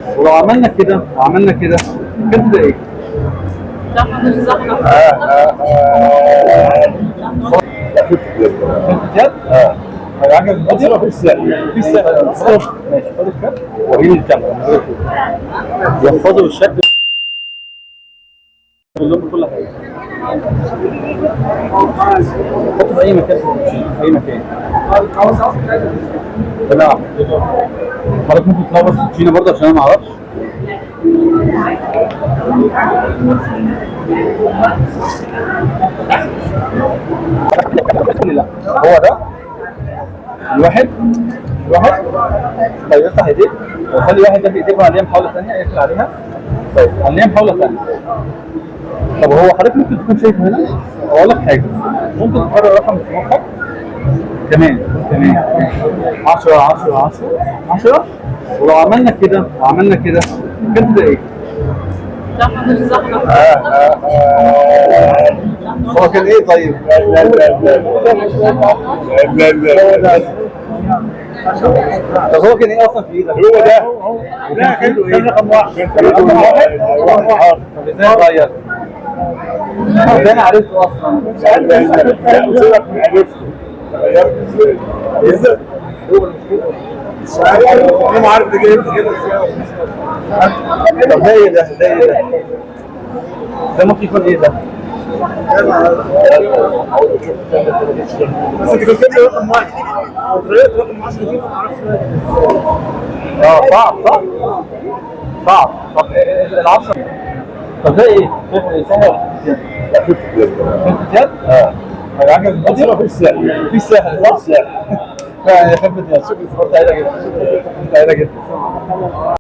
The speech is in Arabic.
ولو عملنا كده وعملنا كده كده ايه؟ زحمة مش زحمة. خفة يد؟ عجب المصري في السهل في السهل ماشي خد الكف وريني الكاميرا يحفظوا الشكل اللون بكل حاجه. حطه في اي مكان في اي مكان. لا حضرتك ممكن تلخبط في الكوتشينه برضه عشان انا ما اعرفش. لا هو ده الواحد طيب افتح ايديك وخلي واحد ده في ايديك وعليها محاوله ثانيه يقفل عليها. طيب عليها محاوله ثانيه. طب هو حضرتك ممكن تكون شايفه هنا اقول لك حاجه ممكن تقرر رقم في مخك كمان 10 10 10 10 ولو عملنا كده وعملنا كده كده ايه؟ زحمة مش زحمة. هو كان ايه طيب؟ لا طب هو كان ايه اصلا في ايدك؟ هو ده وكان في ايده ايه؟ رقم واحد رقم واحد طب ازاي اتغير؟ ازاي انا عرفته اصلا؟ عرفته انا ما عارف ده جاي كده طب ده ايه ده؟ ده ايه ده؟ ده ممكن يكون ايه ده؟ بس انت كنت كاتب رقم واحد وطريقه رقم 10 دي ما اعرفش. صعب صعب طب العصر طب ده ايه؟ شايف ايه؟ سهل لا خفة يد خفة يد؟ عجب المصري في السهل في السهل صح؟ لا خفة يد شكرا سعيدة جدا سعيدة جدا